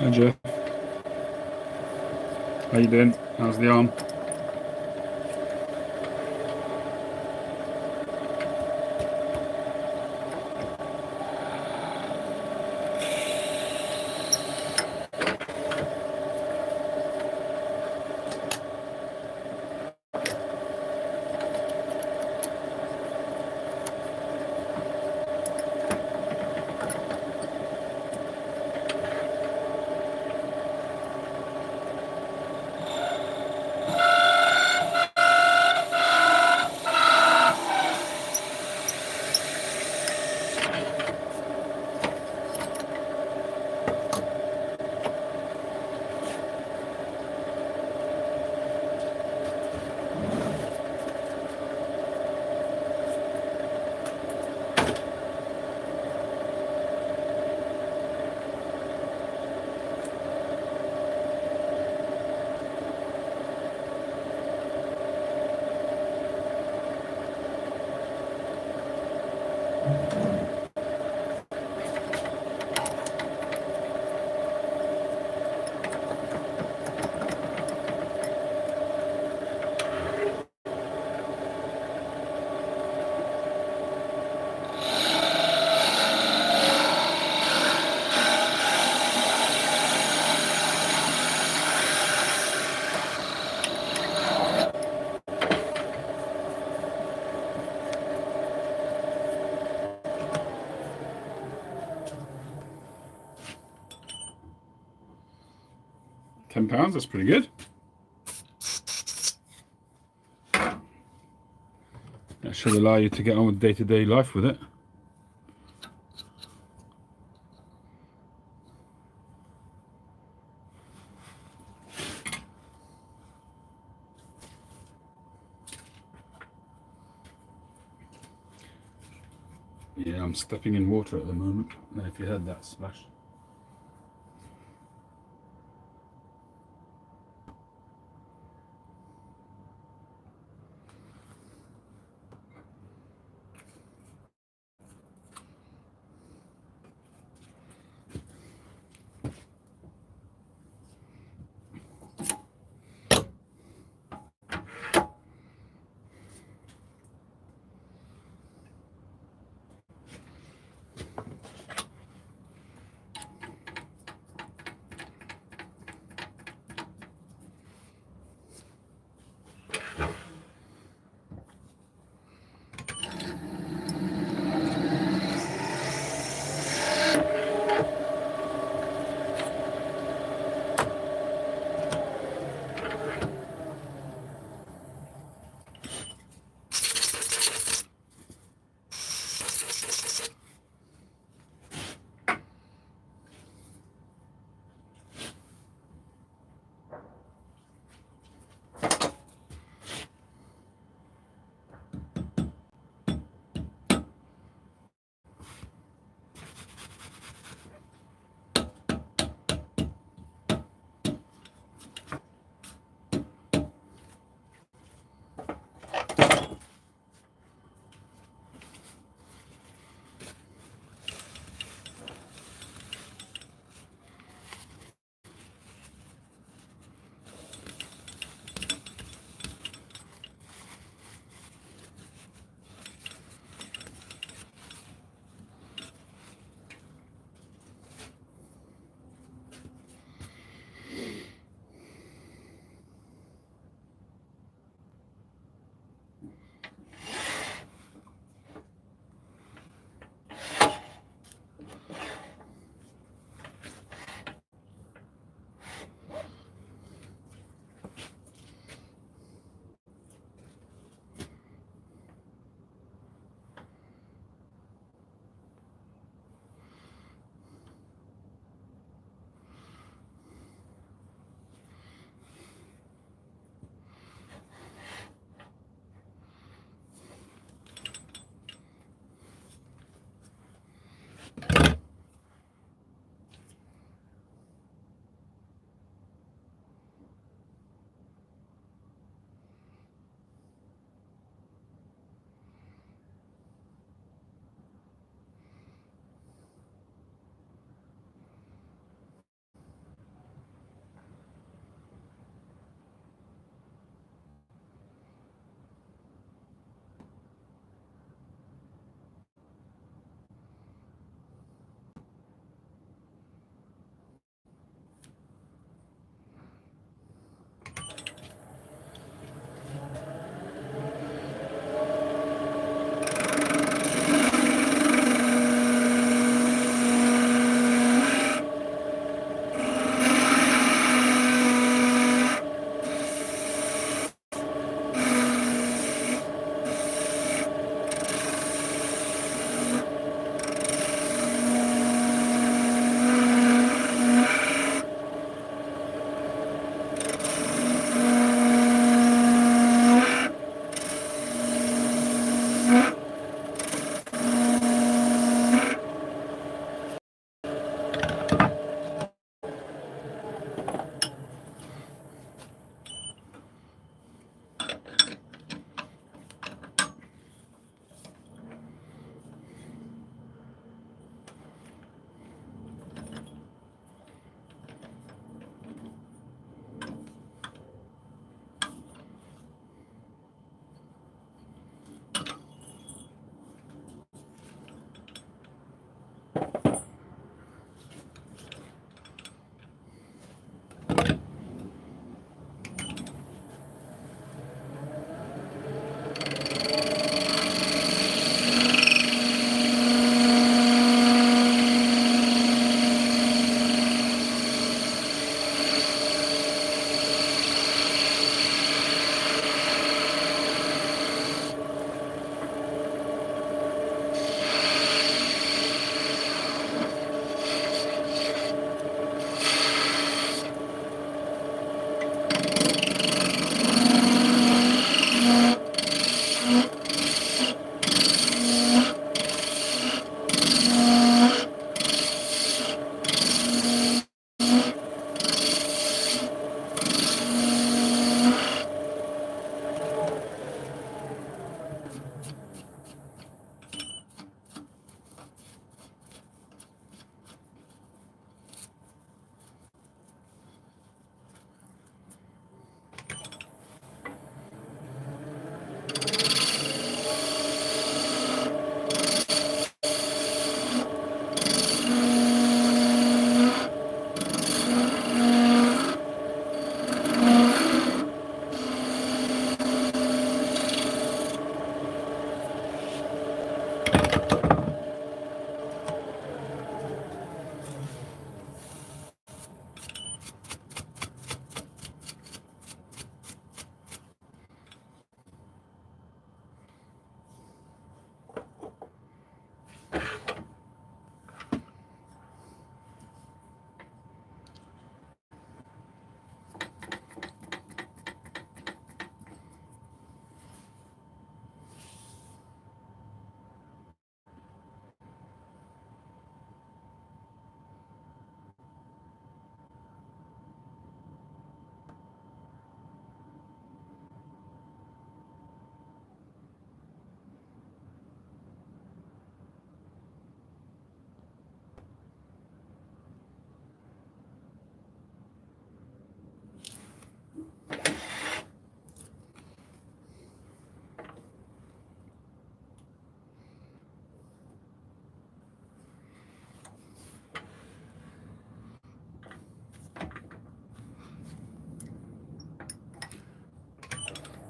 Hi Jeff. How you doing? How's the arm? £10, that's pretty good. That should allow you to get on with day-to-day life with it. Yeah, I'm stepping in water at the moment. I don't know if you heard that splash.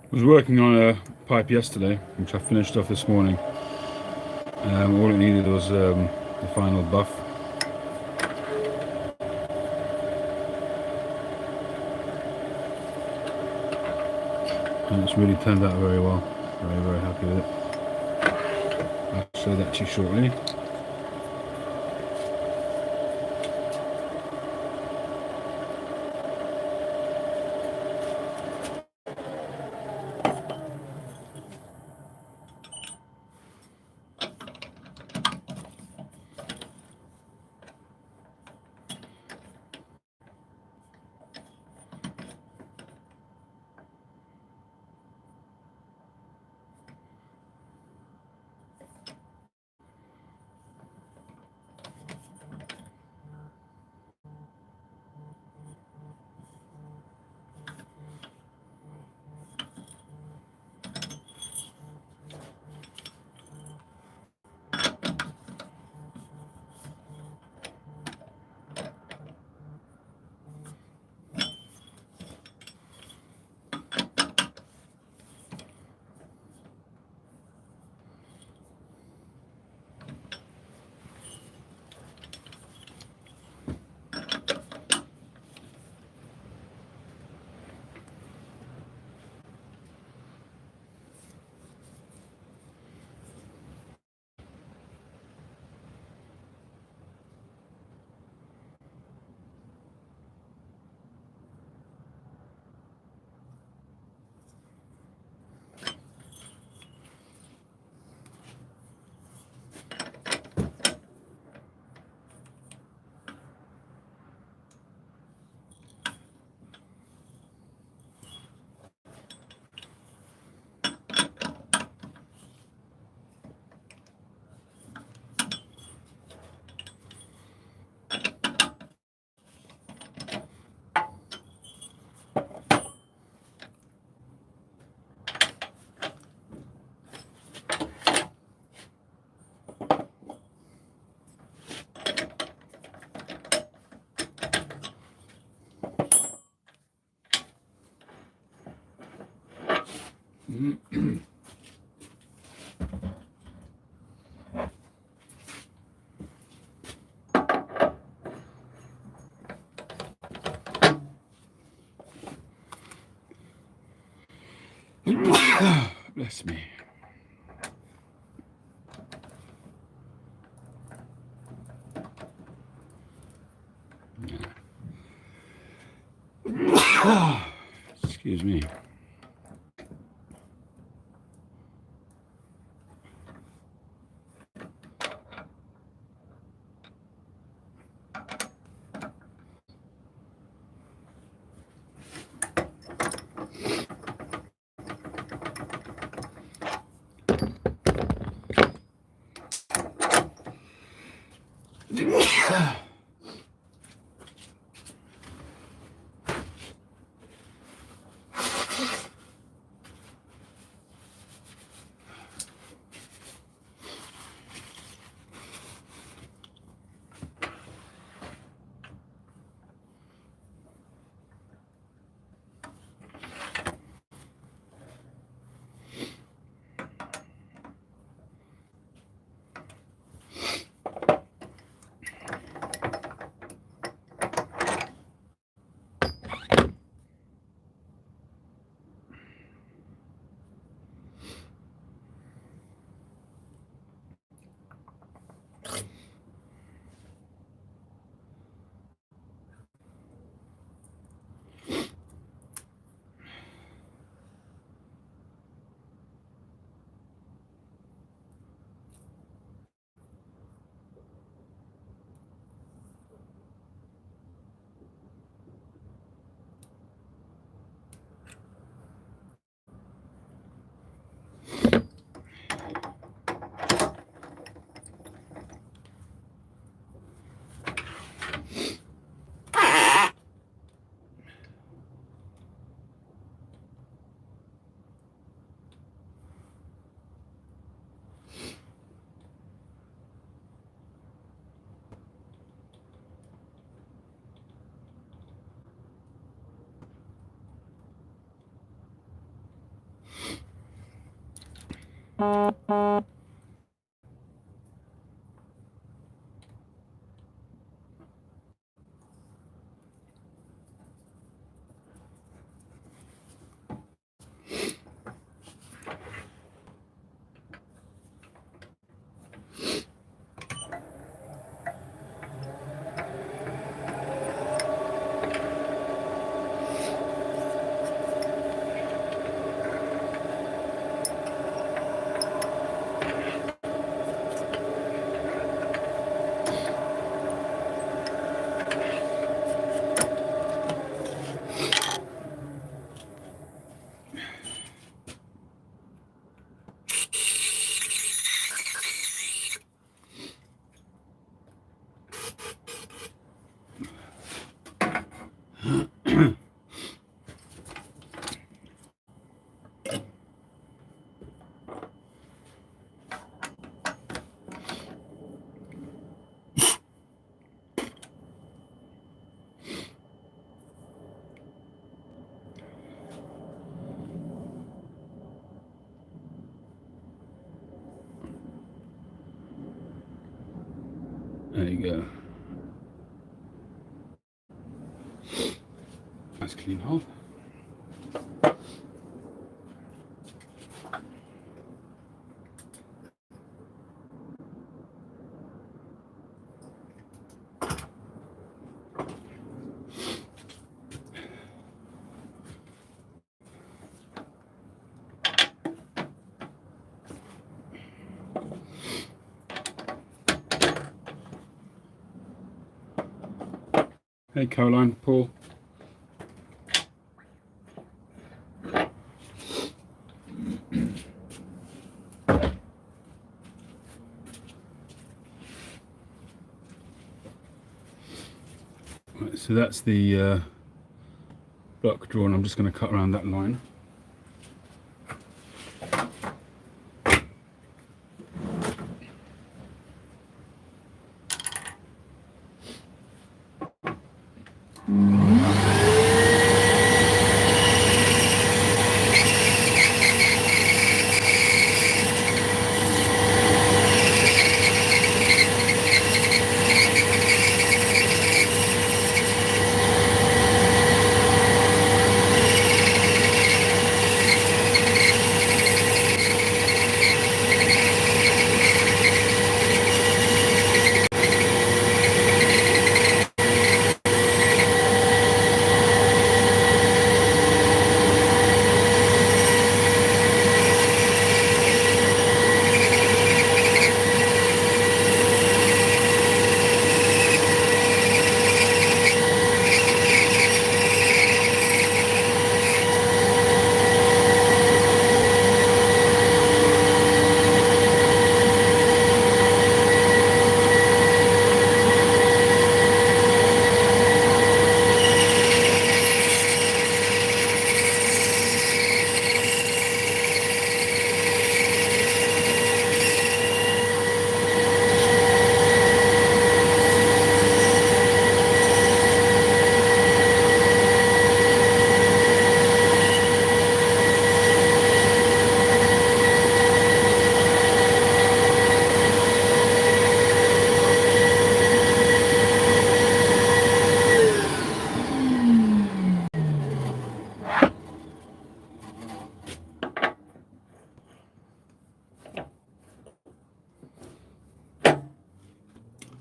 I was working on a pipe yesterday, which I finished off this morning. All it needed was the final buff. And it's really turned out very well. Very, very happy with it. I'll show that to you shortly. Bless me. Excuse me. There you go. Nice clean hole. Hey Caroline, Paul. Right, so that's the block drawn. I'm just going to cut around that line.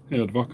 Hey Advok.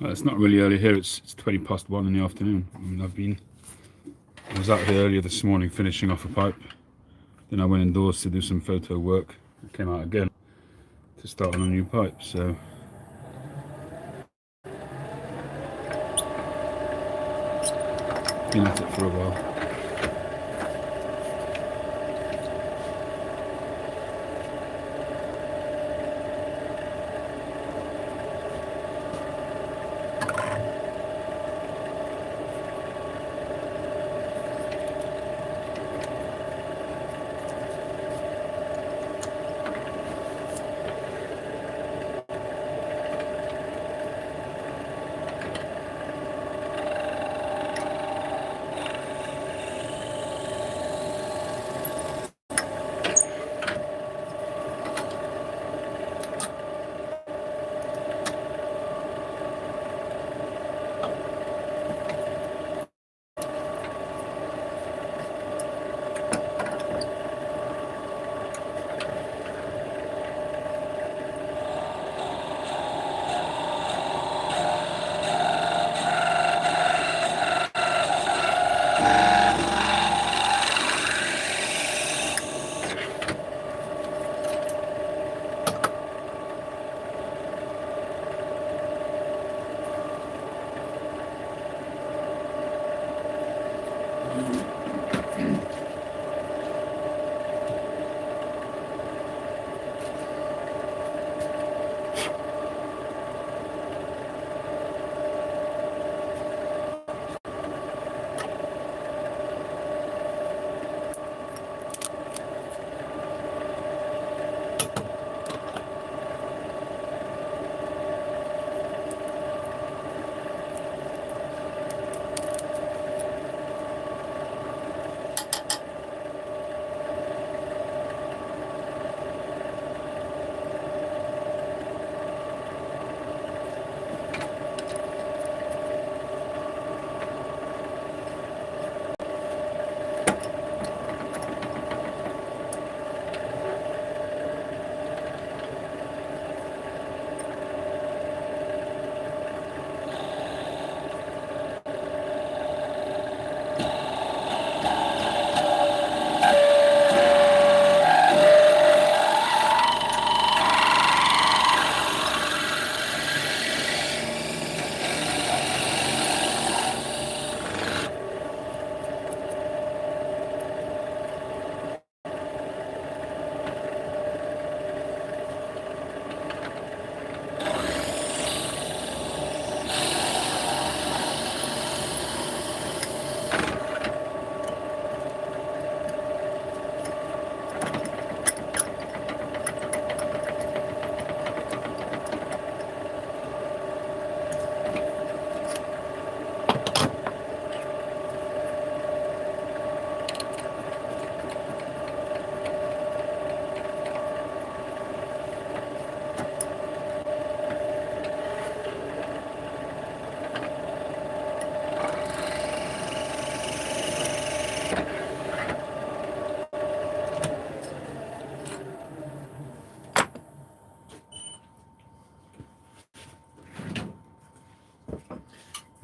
Well, it's not really early here. It's 20 past 1 in the afternoon. I mean, I was out here earlier this morning finishing off a pipe. Then I went indoors to do some photo work. I came out again to start on a new pipe. So been at it for a while.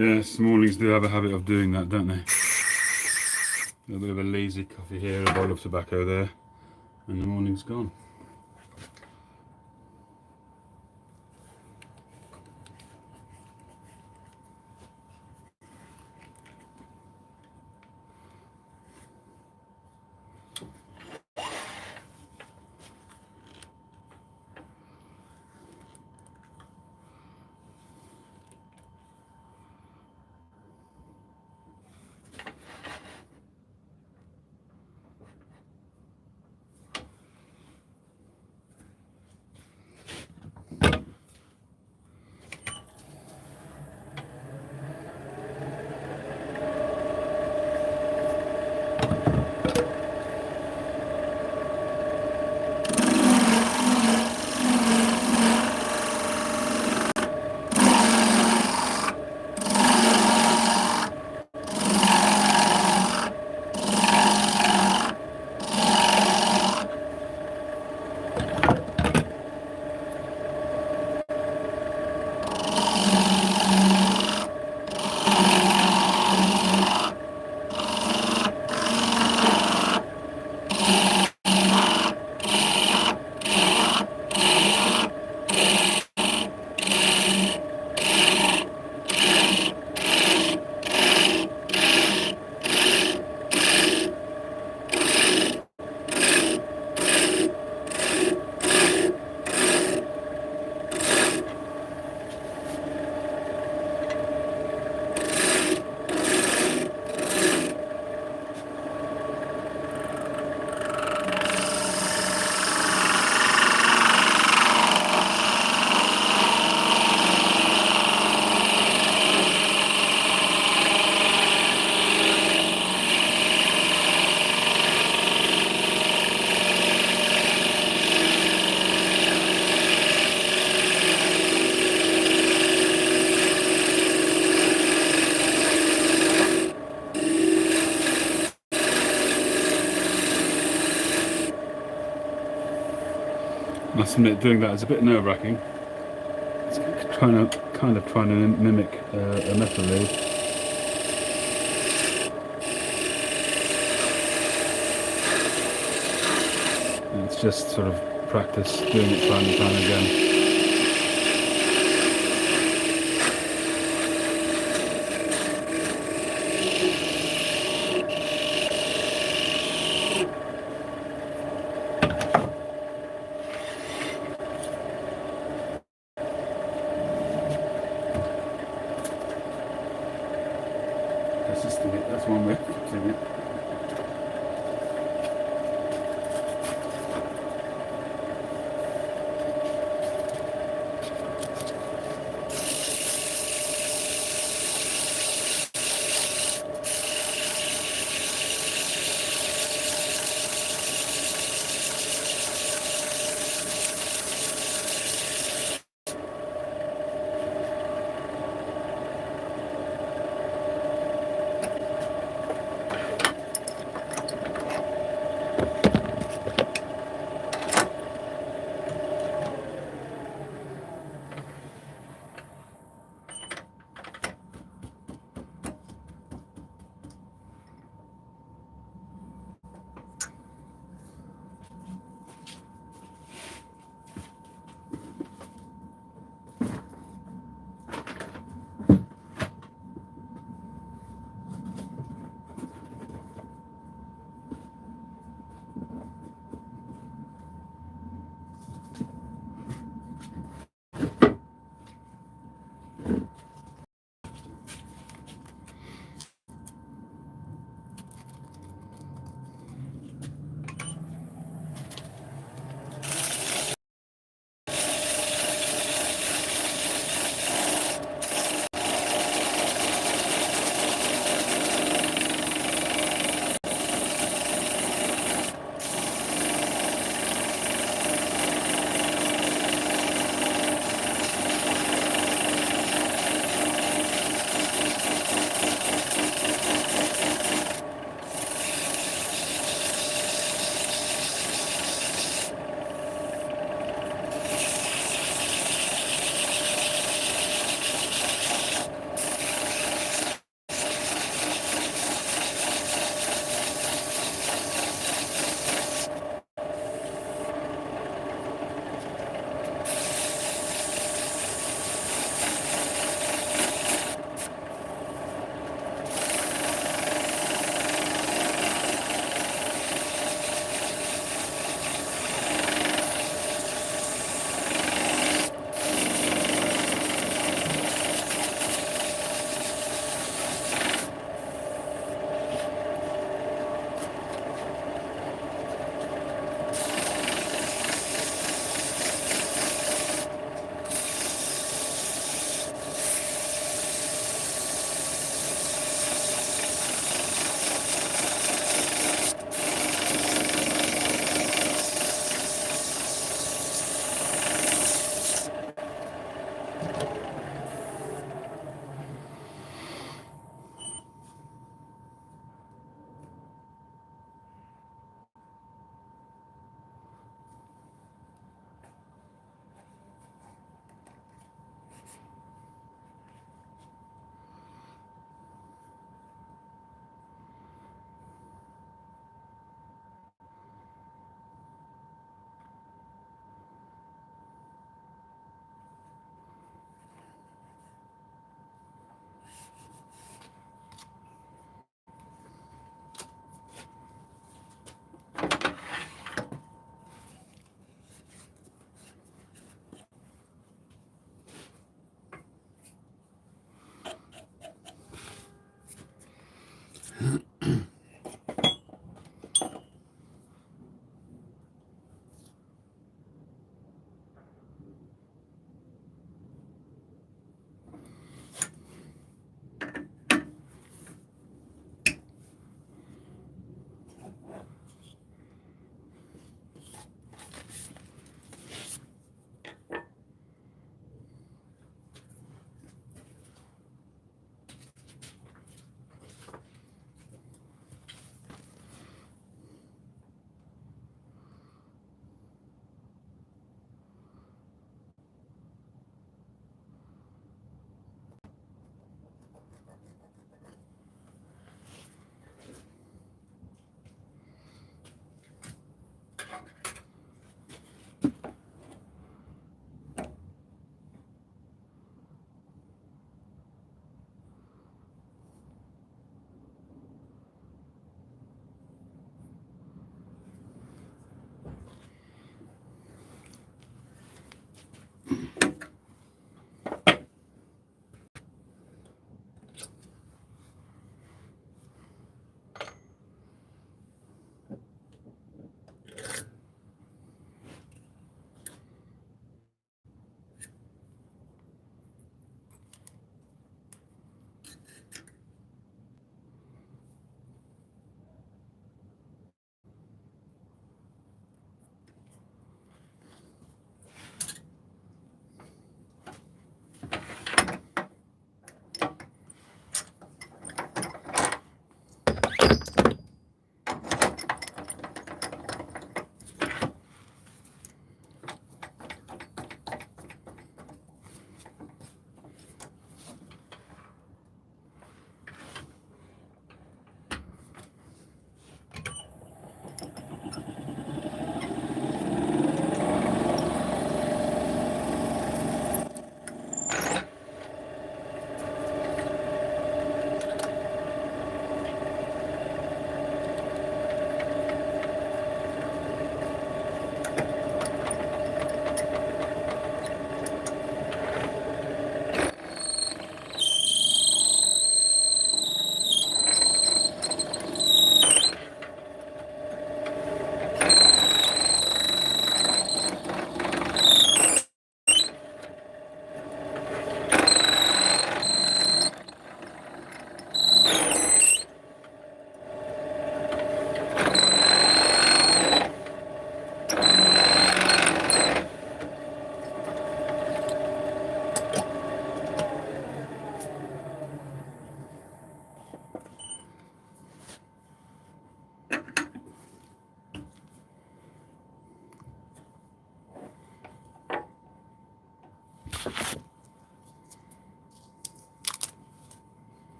Yes, mornings do have a habit of doing that, don't they? A little bit of a lazy coffee here, a bowl of tobacco there, and the morning's gone. Must admit, doing that is a bit nerve-wracking. It's kind of trying to mimic a metal lathe. And it's just sort of practice doing it time and time again. That's one way of fixing it.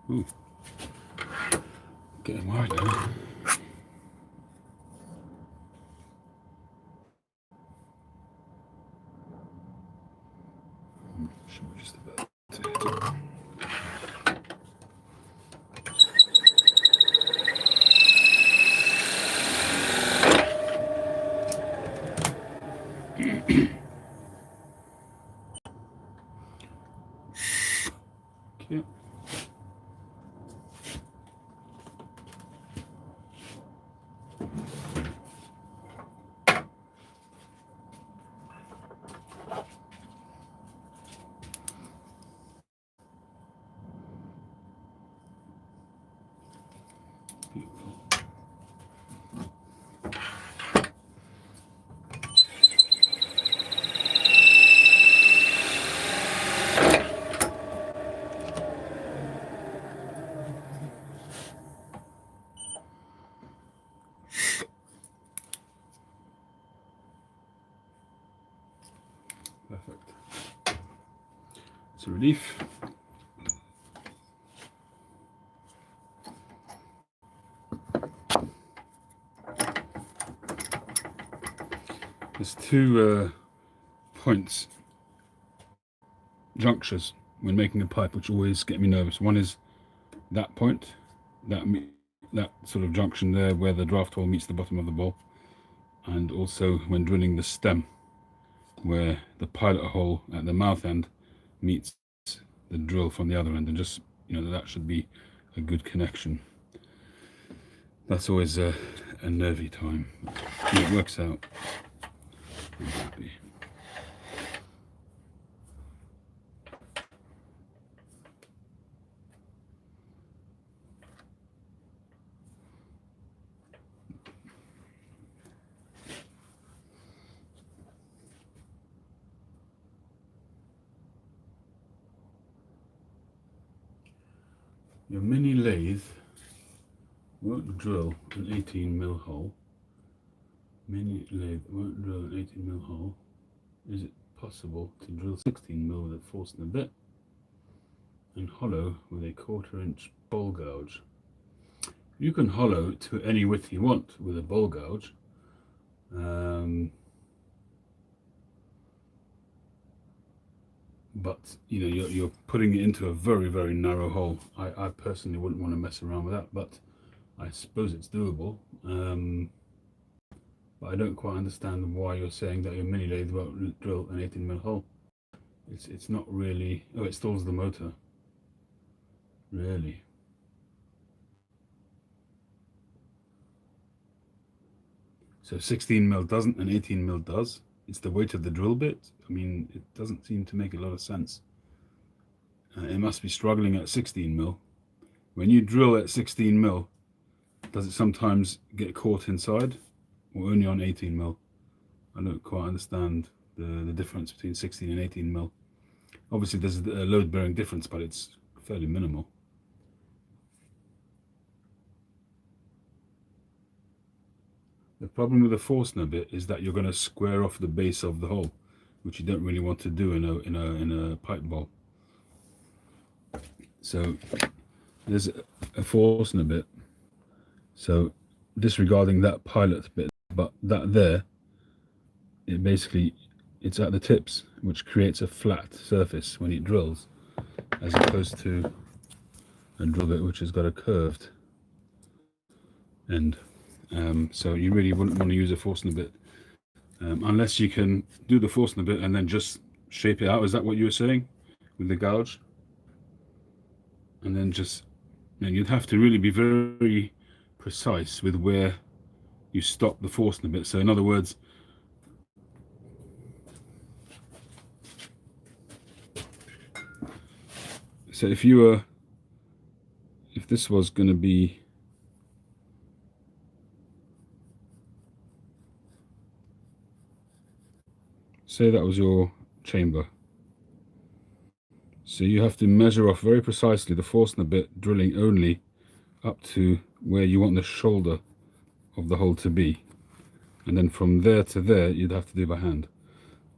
Ooh, getting wide now. Should we just about okay. Perfect. It's a relief. There's two points, junctures, when making a pipe, which always get me nervous. One is that point, that sort of junction there where the draft hole meets the bottom of the bowl, and also when drilling the stem, where the pilot hole at the mouth end meets the drill from the other end, and just, you know, that should be a good connection. That's always a nervy time. It works out. I'm happy. Your mini lathe won't drill an 18mm hole. Mini lathe won't drill an 18mm hole. Is it possible to drill 16mm with a Forstner bit and hollow with a 1/4" bowl gouge? You can hollow to any width you want with a bowl gouge. But you know, you're putting it into a very, very narrow hole. I personally wouldn't want to mess around with that, but I suppose it's doable. But I don't quite understand why you're saying that your mini lathe won't drill an 18mm hole. It's not really. Oh, it stalls the motor. Really? So 16mm doesn't and 18mm does. It's the weight of the drill bit. I mean, it doesn't seem to make a lot of sense. It must be struggling at 16mm. When you drill at 16mm, does it sometimes get caught inside, or only on 18mm? I don't quite understand the difference between 16 and 18mm. Obviously, there's a load-bearing difference, but it's fairly minimal. The problem with the Forstner bit is that you're going to square off the base of the hole, which you don't really want to do in a pipe bowl. So there's a Forstner bit. So disregarding that pilot bit, but that there, it basically, it's at the tips, which creates a flat surface when it drills, as opposed to a drill bit which has got a curved end. So you really wouldn't want to use a Forstner bit unless you can do the Forstner bit and then just shape it out. Is that what you were saying with the gouge? And then just, you know, you'd have to really be very precise with where you stop the Forstner bit. So in other words, so if this was going to be, say that was your chamber, so you have to measure off very precisely the Forstner bit, drilling only up to where you want the shoulder of the hole to be, and then from there to there you'd have to do by hand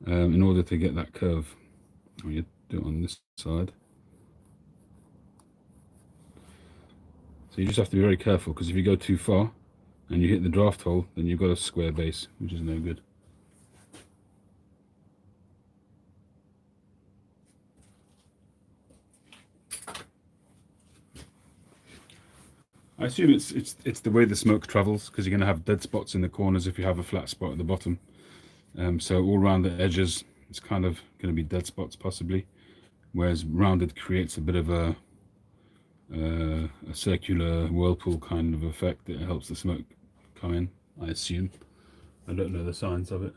in order to get that curve. Or you do it on this side. So you just have to be very careful, because if you go too far and you hit the draft hole, then you've got a square base, which is no good. I assume it's the way the smoke travels, because you're going to have dead spots in the corners if you have a flat spot at the bottom. So all around the edges, it's kind of going to be dead spots possibly, whereas rounded creates a bit of a circular whirlpool kind of effect that helps the smoke come in, I assume. I don't know the science of it.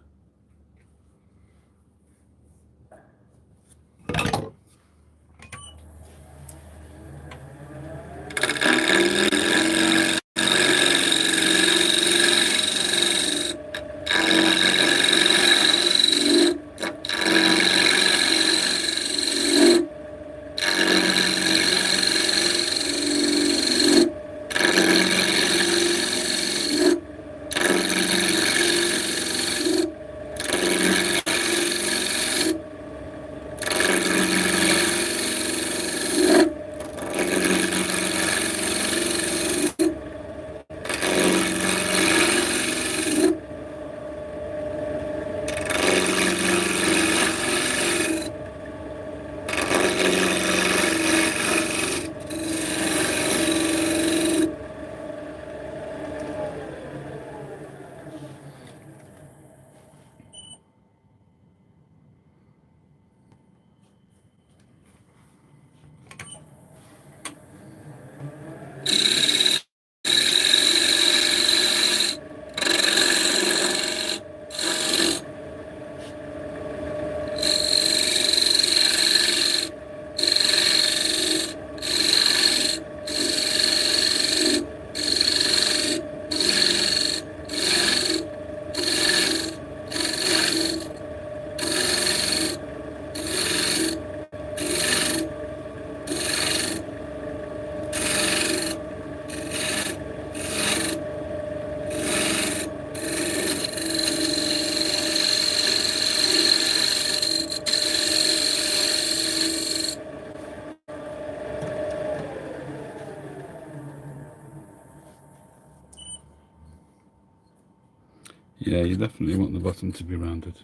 Yeah, you definitely want the bottom to be rounded.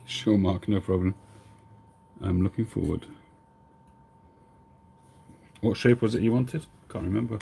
Sure, Mark, no problem. I'm looking forward. What shape was it you wanted? Can't remember.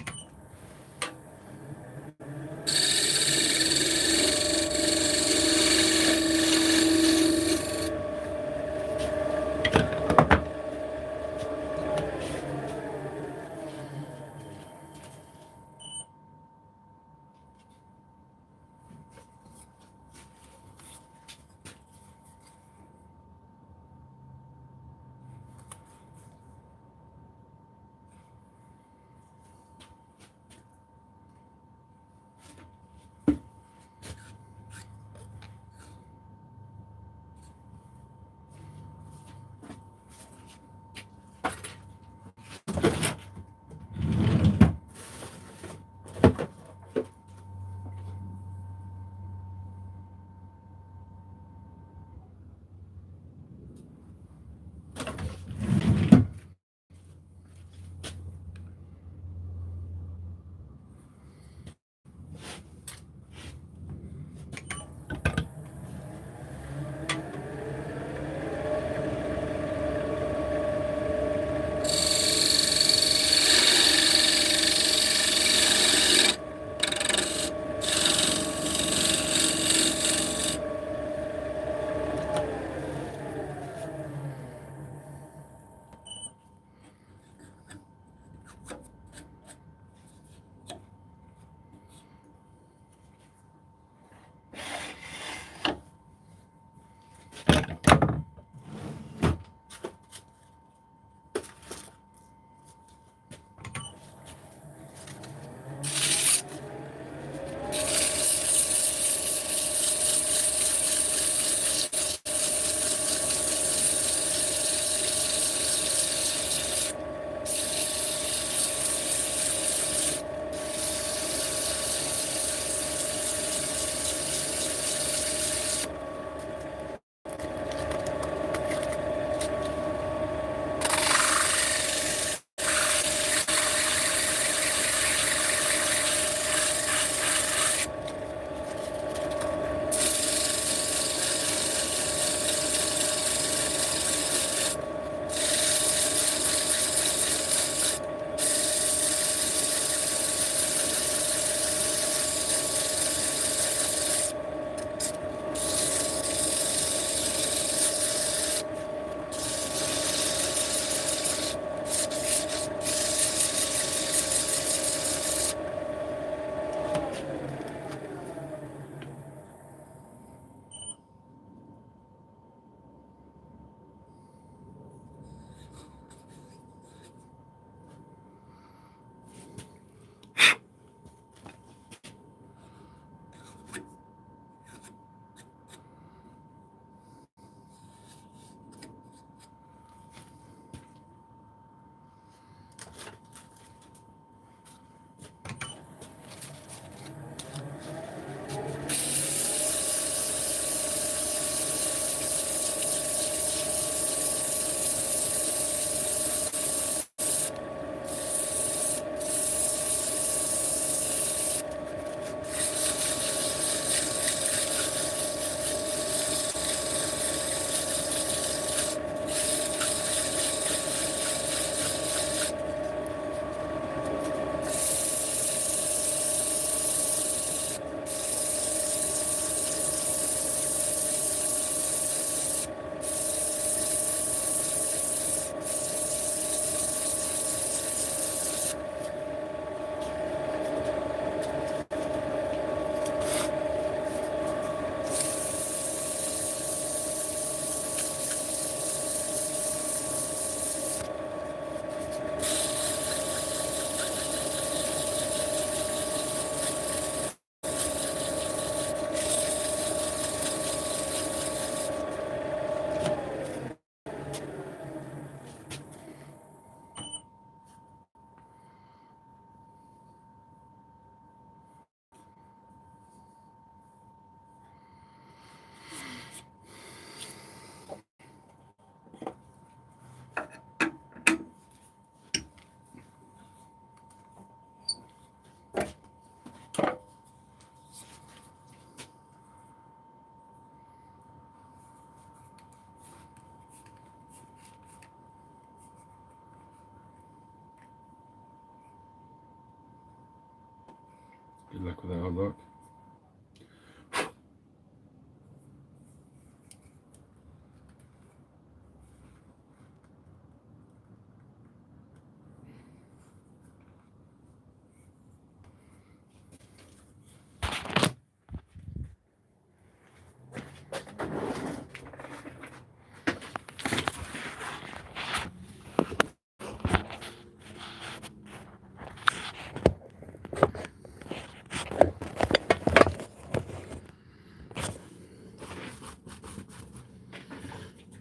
Good luck with that hard work.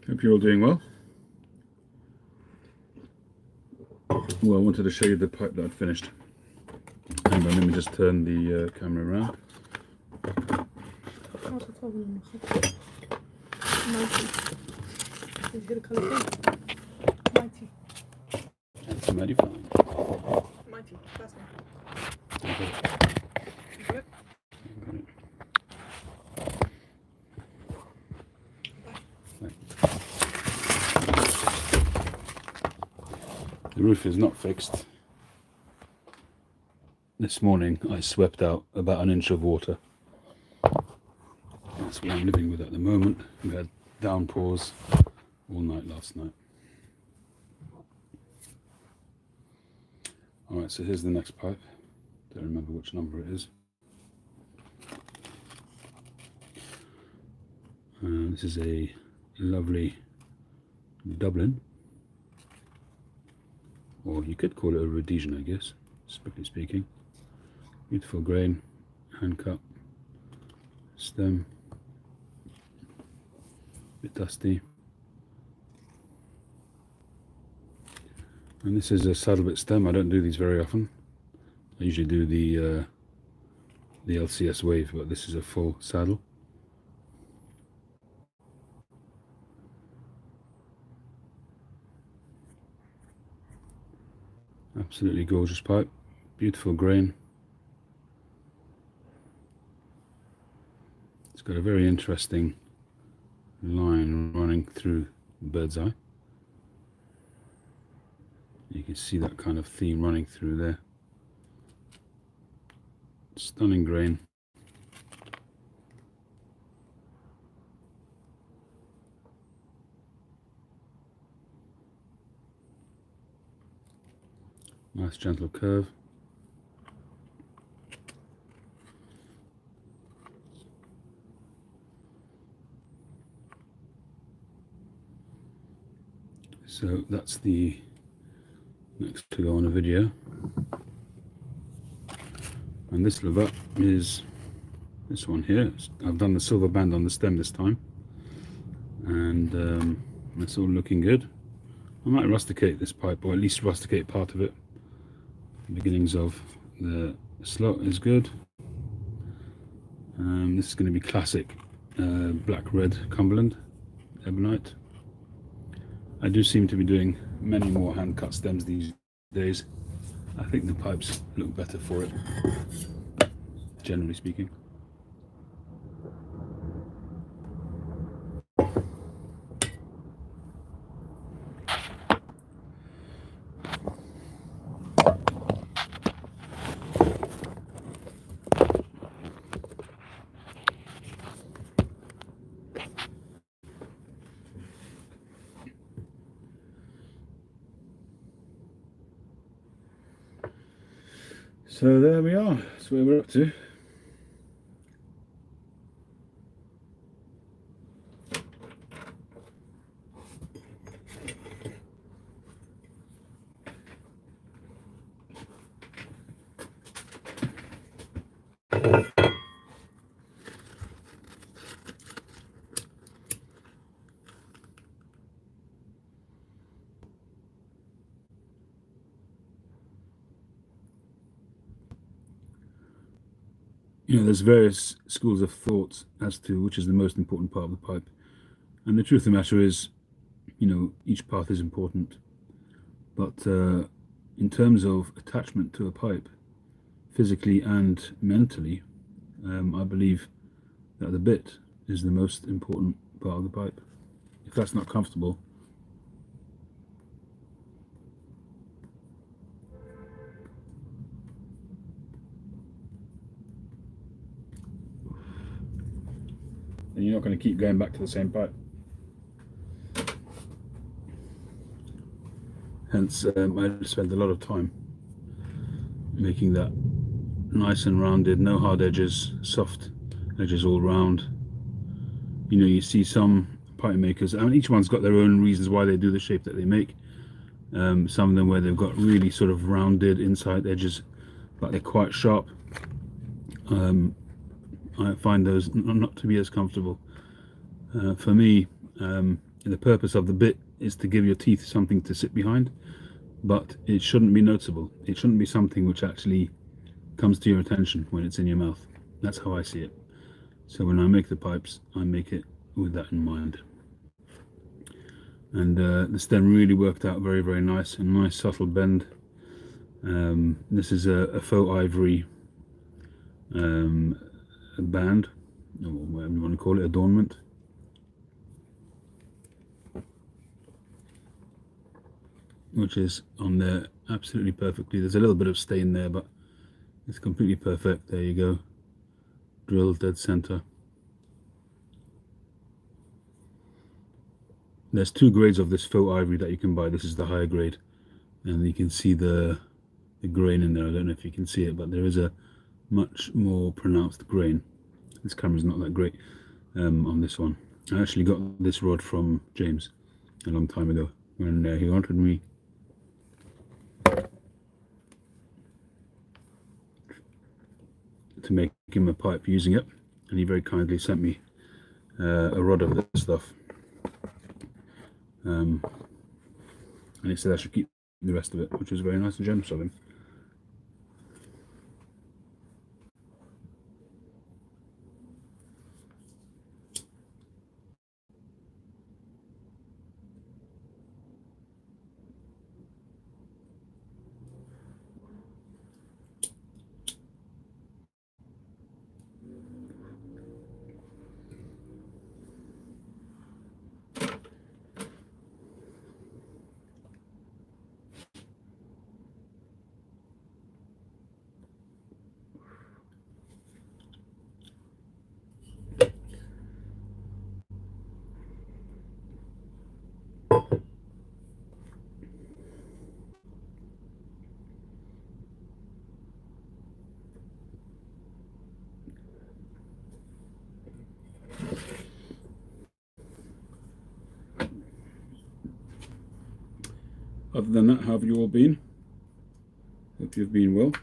Hope you're all doing well. Well, I wanted to show you the pipe that I'd finished. Hang on, let me just turn the camera around. That's mighty fine. Mighty, that's one. Okay. Got it? Got it. The roof is not fixed. This morning I swept out about an inch of water. That's what I'm living with at the moment. We had downpours all night last night. Alright, so here's the next pipe. Don't remember which number it is. This is a lovely Dublin, or you could call it a Rhodesian, I guess, strictly speaking. Beautiful grain, hand cut, stem, bit dusty. And this is a saddle bit stem. I don't do these very often. I usually do the LCS wave, but this is a full saddle. Absolutely gorgeous pipe, beautiful grain. It's got a very interesting line running through bird's eye. You can see that kind of theme running through there. Stunning grain. Nice gentle curve. So that's the next to go on a video. And this Lovat is this one here. I've done the silver band on the stem this time, and that's all looking good. I might rusticate this pipe, or at least rusticate part of it. The beginnings of the slot is good. This is going to be classic black-red Cumberland ebonite. I do seem to be doing many more hand-cut stems these days. I think the pipes look better for it, generally speaking. So there we are, that's where we're up to. You know, there's various schools of thought as to which is the most important part of the pipe. And the truth of the matter is, you know, each part is important. But in terms of attachment to a pipe, physically and mentally, I believe that the bit is the most important part of the pipe. If that's not comfortable, then you're not going to keep going back to the same pipe. Hence, I spent a lot of time making that nice and rounded, no hard edges, soft edges all round. You know, you see some pipe makers, and each one's got their own reasons why they do the shape that they make. Some of them where they've got really sort of rounded inside edges, but they're quite sharp. I find those not to be as comfortable. For me, the purpose of the bit is to give your teeth something to sit behind, but it shouldn't be noticeable. It shouldn't be something which actually comes to your attention when it's in your mouth. That's how I see it. So when I make the pipes, I make it with that in mind. And the stem really worked out very, very nice, a nice subtle bend. This is a faux ivory band, or whatever you want to call it, adornment. Which is on there absolutely perfectly. There's a little bit of stain there, but it's completely perfect. There you go. Drilled dead center. There's two grades of this faux ivory that you can buy. This is the higher grade, and you can see the grain in there. I don't know if you can see it, but there is a much more pronounced grain. This camera's not that great on this one. I actually got this rod from James a long time ago when he wanted me to make him a pipe using it, and he very kindly sent me a rod of this stuff, and he said I should keep the rest of it, which was very nice and generous of him. Other than that, how have you all been? Hope you've been well.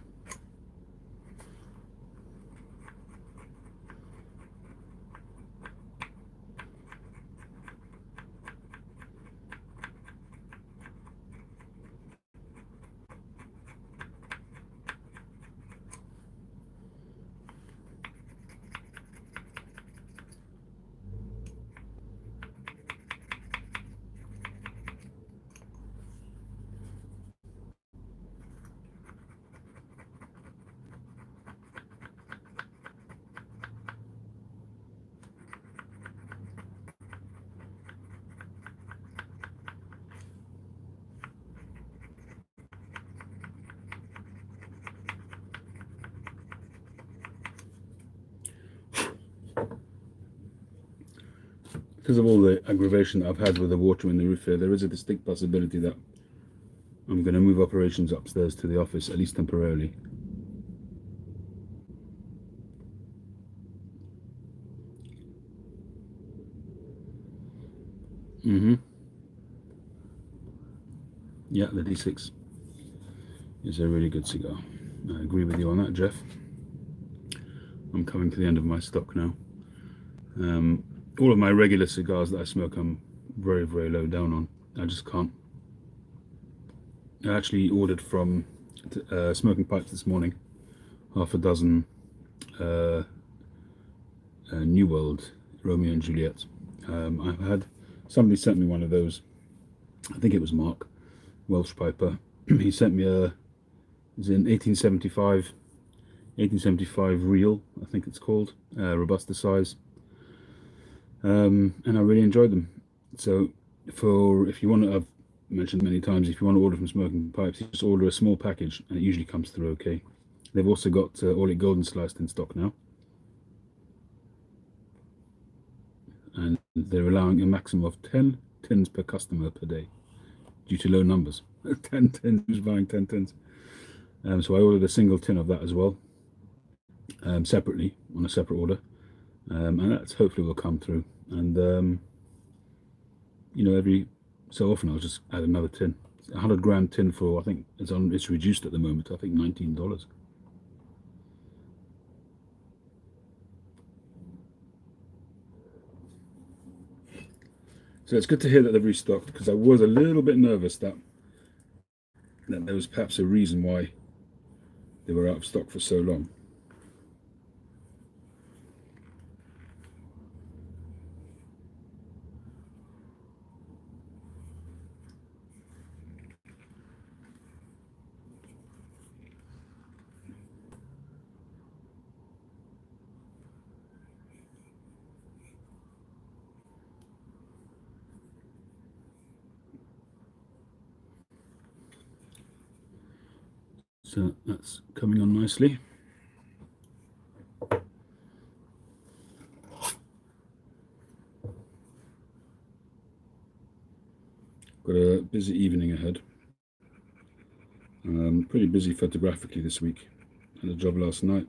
Because of all the aggravation that I've had with the water in the roof here, there is a distinct possibility that I'm going to move operations upstairs to the office, at least temporarily. Yeah, the D6 is a really good cigar. I agree with you on that, Jeff. I'm coming to the end of my stock now. All of my regular cigars that I smoke, I'm very, very low down on. I just can't. I actually ordered from Smoking Pipes this morning, half a dozen New World Romeo and Juliet. I've had somebody sent me one of those. I think it was Mark, Welsh piper. He sent me it's in 1875 real, I think it's called, Robusta size. And I really enjoyed them. So if you want to, I've mentioned many times, if you want to order from Smoking Pipes, you just order a small package and it usually comes through okay. They've also got All It Golden Sliced in stock now. and they're allowing a maximum of 10 tins per customer per day due to low numbers. 10 tins, who's buying 10 tins? So I ordered a single tin of that as well, separately on a separate order, and that's hopefully will come through. And every so often I'll just add another tin. 100-gram tin for, I think it's reduced at the moment. I think $19. So it's good to hear that they've restocked, because I was a little bit nervous that there was perhaps a reason why they were out of stock for so long. So that's coming on nicely. Got a busy evening ahead. Pretty busy photographically this week. Had a job last night.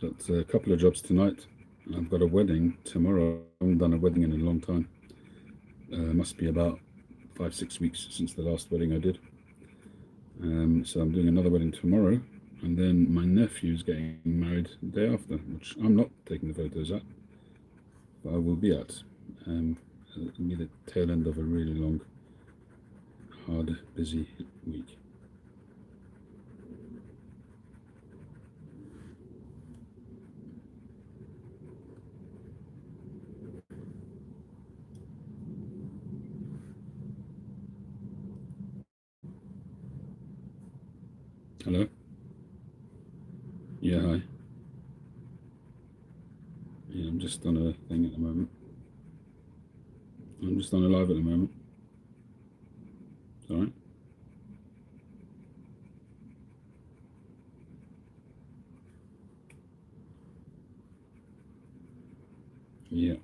Got a couple of jobs tonight. I've got a wedding tomorrow. I haven't done a wedding in a long time. Must be about 5-6 weeks since the last wedding I did. So I'm doing another wedding tomorrow, and then my nephew's getting married the day after, which I'm not taking the photos at, but I will be at. It'll be the tail end of a really long, hard, busy week. Hello? Yeah, hi. Yeah, I'm just on a thing at the moment. I'm just on a live at the moment. Alright? Yeah.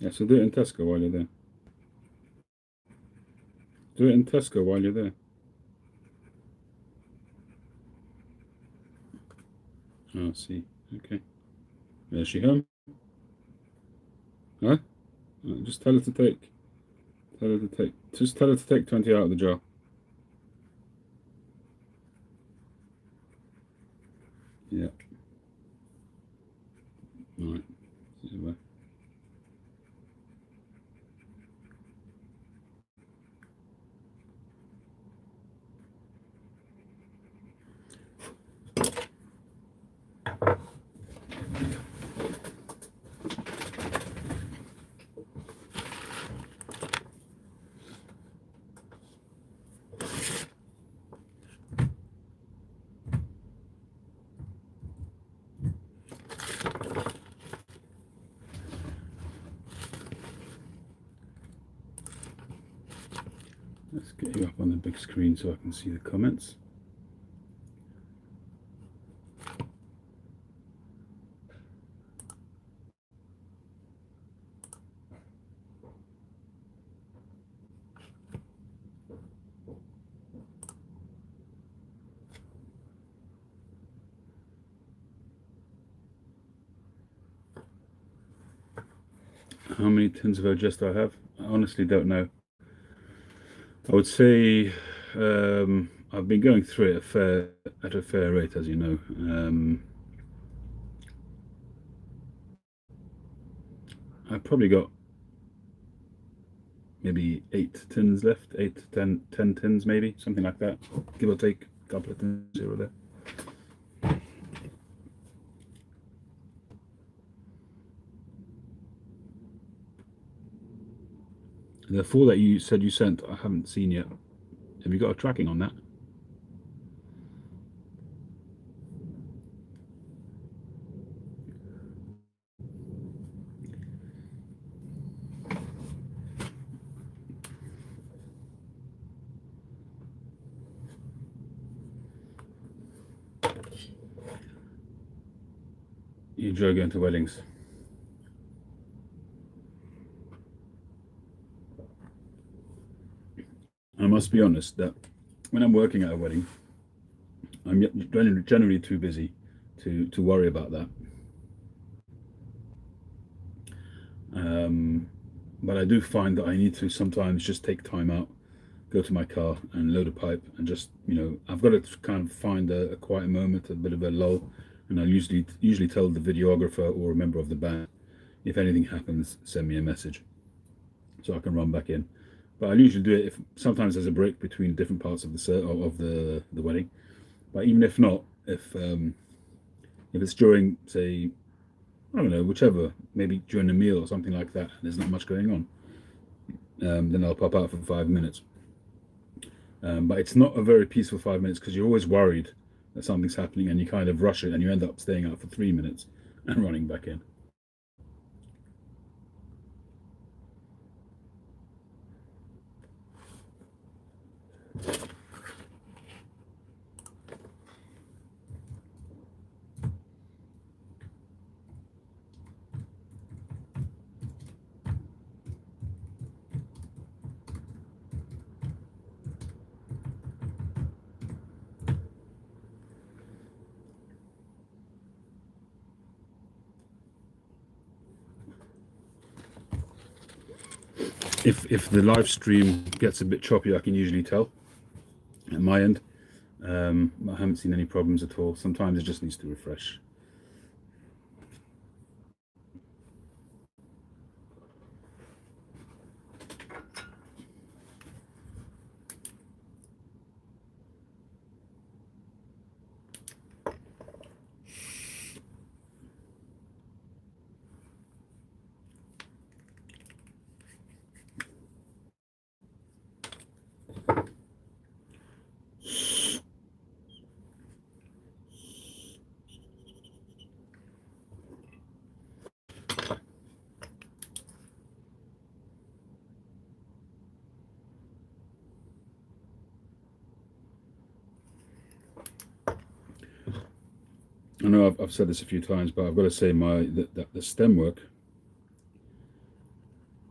Yeah, so do it in Tesco while you're there. Do it in Tesco while you're there. Oh, I see. Okay. Is she home? Huh? Just tell her to take. Just tell her to take 20 out of the jar. Yeah. Alright. See you. Bye. Let's get you up on the big screen so I can see the comments. How many tins of digest I have? I honestly don't know. I would say I've been going through it at a fair rate, as you know. I've probably got maybe 8 tins left, 8 to 10 tins maybe, something like that, give or take a couple of tins here or there. The 4 that you said you sent, I haven't seen yet. Have you got a tracking on that? You enjoy going to weddings? I must be honest that when I'm working at a wedding, I'm generally too busy to worry about that. But I do find that I need to sometimes just take time out, go to my car and load a pipe and just, I've got to kind of find a quiet moment, a bit of a lull. And I usually tell the videographer or a member of the band, if anything happens, send me a message so I can run back in. But I usually do it if sometimes there's a break between different parts of the wedding. But even if not, if it's during, say, I don't know, whichever, maybe during a meal or something like that, and there's not much going on, then I'll pop out for 5 minutes. But it's not a very peaceful 5 minutes because you're always worried that something's happening and you kind of rush it and you end up staying out for 3 minutes and running back in. If the live stream gets a bit choppy, I can usually tell at my end. I haven't seen any problems at all. Sometimes it just needs to refresh. I know I've said this a few times, but I've got to say the stem work,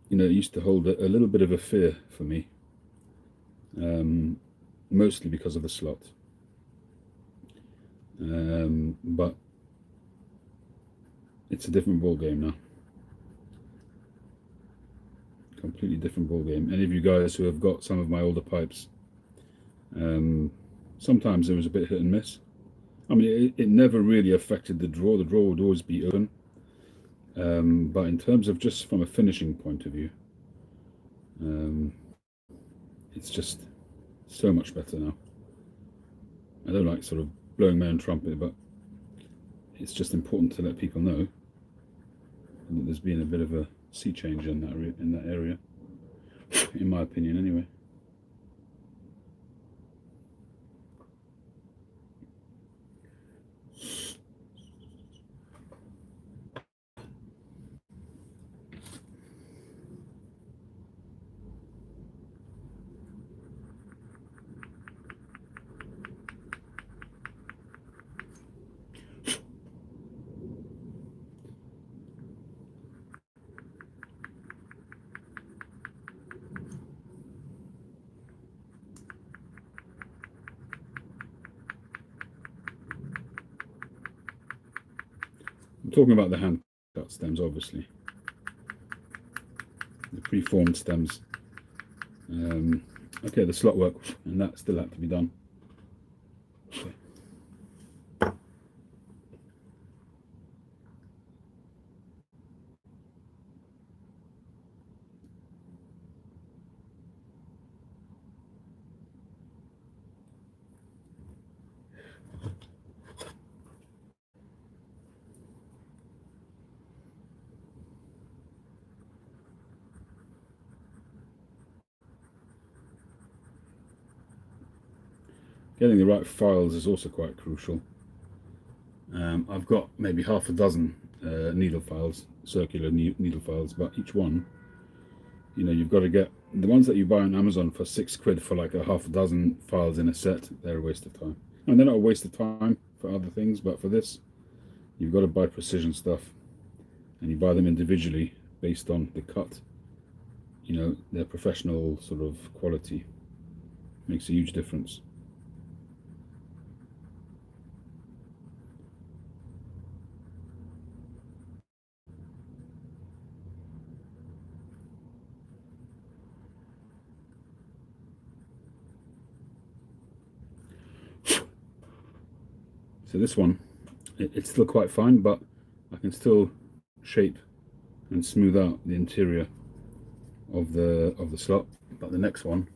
it used to hold a little bit of a fear for me, mostly because of the slot. But it's a different ball game now. Completely different ball game. Any of you guys who have got some of my older pipes, sometimes there was a bit hit and miss. I mean, it never really affected the draw. The draw would always be open. But in terms of just from a finishing point of view, it's just so much better now. I don't like sort of blowing my own trumpet, but it's just important to let people know that there's been a bit of a sea change in that area, in my opinion, anyway. I'm talking about the hand cut stems, obviously. The preformed stems. Okay, the slot work, and that still had to be done. Okay. Getting the right files is also quite crucial. I've got maybe half a dozen needle files, circular needle files, but each one, you've got to get the ones that you buy on Amazon for £6 for like a half a dozen files in a set. They're a waste of time. And they're not a waste of time for other things, but for this, You've got to buy precision stuff, and you buy them individually based on the cut. You know, their professional sort of quality makes a huge difference. So this one, it's still quite fine, but I can still shape and smooth out the interior of the slot. But the next one,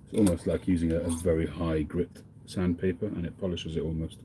it's almost like using a very high grit sandpaper, and it polishes it almost.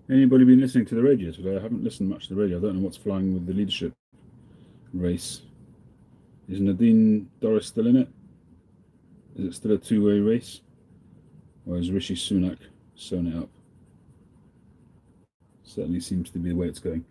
Anybody been listening to the radio today? I haven't listened much to the radio. I don't know what's flying with the leadership race. Is Nadine Dorris still in it? Is it still a two-way race? Or has Rishi Sunak sewn it up? Certainly seems to be the way it's going.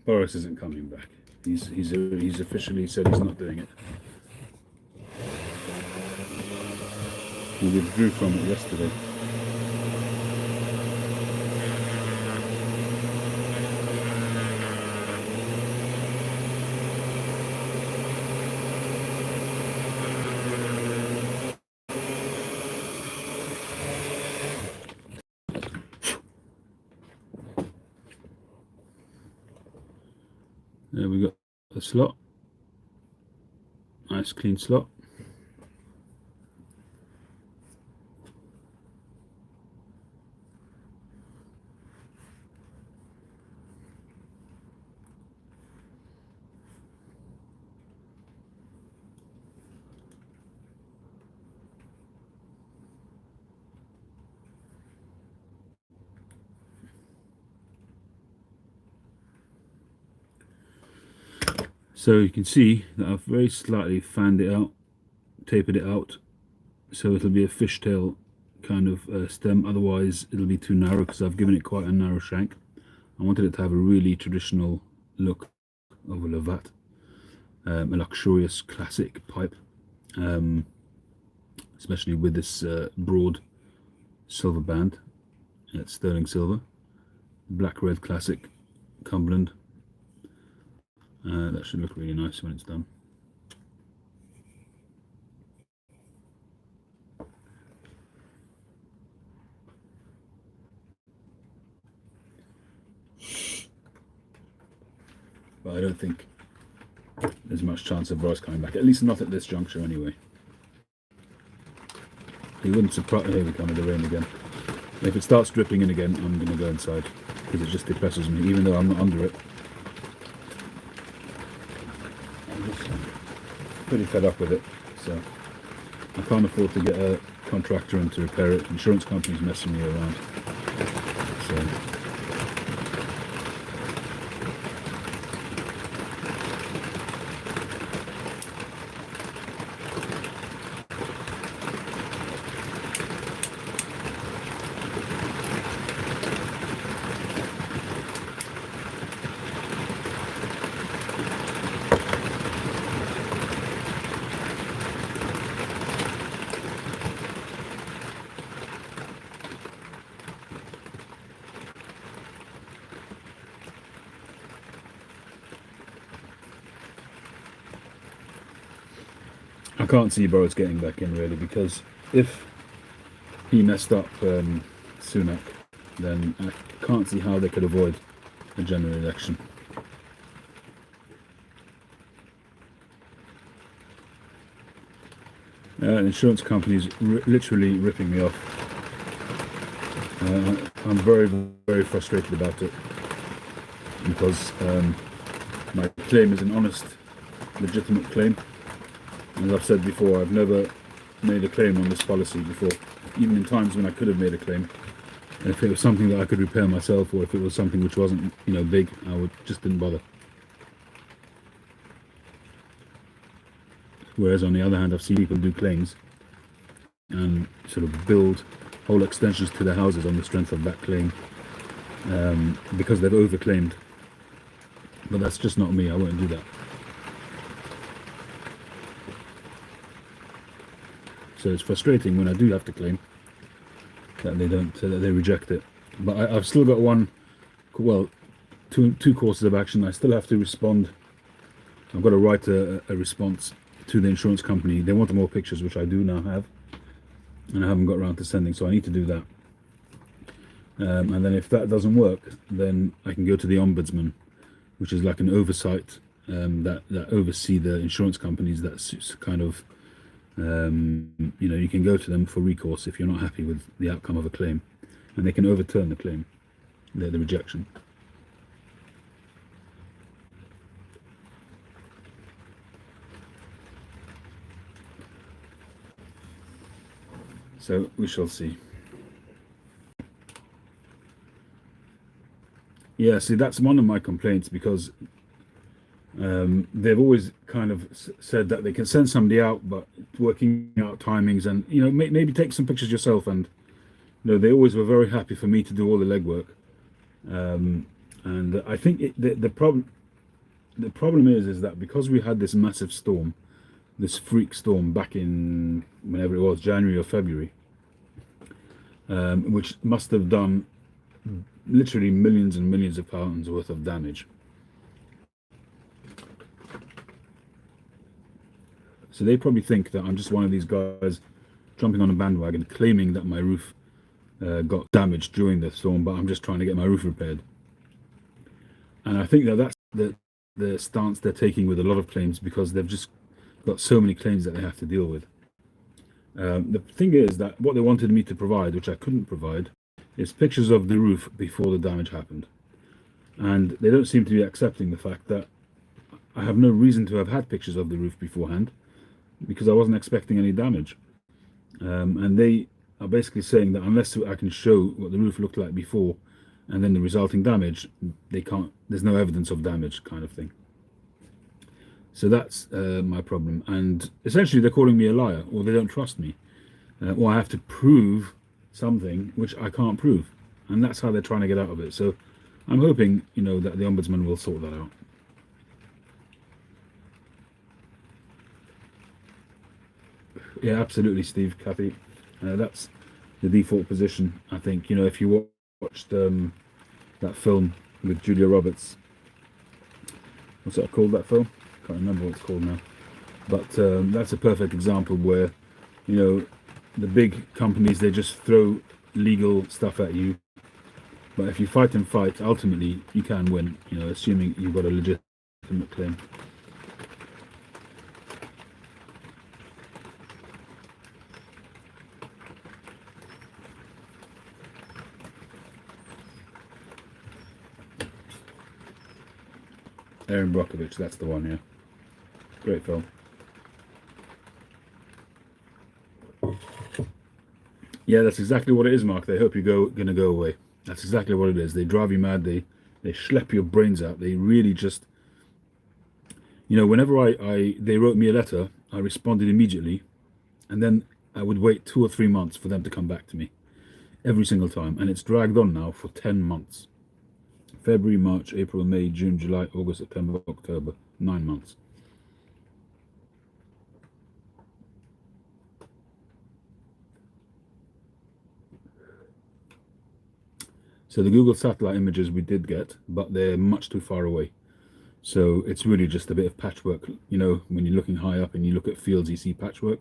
Boris isn't coming back. He's officially said he's not doing it. He withdrew from it yesterday. There we got the slot. Nice clean slot. So you can see that I've very slightly fanned it out, tapered it out, so it'll be a fishtail kind of stem. Otherwise it'll be too narrow because I've given it quite a narrow shank. I wanted it to have a really traditional look of a Lovat, a luxurious classic pipe, especially with this broad silver band. It's sterling silver, black red classic Cumberland. That should look really nice when it's done. But I don't think there's much chance of Bryce coming back, at least not at this juncture anyway. He wouldn't surprise. Here we come with the rain again. If it starts dripping in again, I'm going to go inside because it just depresses me, even though I'm not under it. I'm just pretty fed up with it, so I can't afford to get a contractor in to repair it. Insurance company's messing me around. So I can't see Boris getting back in really, because if he messed up Sunak, then I can't see how they could avoid a general election. Insurance companies literally ripping me off. I'm very, very frustrated about it because my claim is an honest, legitimate claim. As I've said before, I've never made a claim on this policy before, even in times when I could have made a claim. And if it was something that I could repair myself, or if it was something which wasn't, big, I would just didn't bother. Whereas on the other hand, I've seen people do claims and sort of build whole extensions to their houses on the strength of that claim, because they've overclaimed. But that's just not me. I won't do that. So it's frustrating when I do have to claim that they don't, that they reject it. But I've still got two courses of action. I still have to respond. I've got to write a response to the insurance company. They want more pictures, which I do now have, and I haven't got around to sending, so I need to do that. And then if that doesn't work, then I can go to the ombudsman, which is like an oversight that oversee the insurance companies. That's kind of you can go to them for recourse if you're not happy with the outcome of a claim, and they can overturn the claim, the rejection. So we shall see. Yeah, see, that's one of my complaints, because they've always kind of said that they can send somebody out, but working out timings and maybe take some pictures yourself. And they always were very happy for me to do all the legwork. And I think the problem is that because we had this massive storm, this freak storm back in whenever it was, January or February, which must have done literally millions and millions of pounds worth of damage. So they probably think that I'm just one of these guys jumping on a bandwagon, claiming that my roof got damaged during the storm, but I'm just trying to get my roof repaired. And I think that that's the stance they're taking with a lot of claims, because they've just got so many claims that they have to deal with. The thing is that what they wanted me to provide, which I couldn't provide, is pictures of the roof before the damage happened. And they don't seem to be accepting the fact that I have no reason to have had pictures of the roof beforehand, because I wasn't expecting any damage. And they are basically saying that unless I can show what the roof looked like before and then the resulting damage, they can't, there's no evidence of damage, kind of thing. So that's my problem. And essentially, they're calling me a liar, or they don't trust me, or I have to prove something which I can't prove, and that's how they're trying to get out of it. So I'm hoping, that the ombudsman will sort that out. Yeah, absolutely, Steve, Kathy. That's the default position, I think. If you watched that film with Julia Roberts, what's that called, that film? Can't remember what it's called now. But that's a perfect example where, the big companies, they just throw legal stuff at you. But if you fight and fight, ultimately, you can win, assuming you've got a legitimate claim. Aaron Brockovich, that's the one, yeah. Great film. Yeah, that's exactly what it is, Mark. They hope you're going to go away. That's exactly what it is. They drive you mad. They schlep your brains out. They really just, whenever they wrote me a letter, I responded immediately, and then I would wait 2 or 3 months for them to come back to me every single time. And it's dragged on now for 10 months. February, March, April, May, June, July, August, September, October. 9 months. So the Google satellite images we did get, but they're much too far away. So it's really just a bit of patchwork. When you're looking high up and you look at fields, you see patchwork.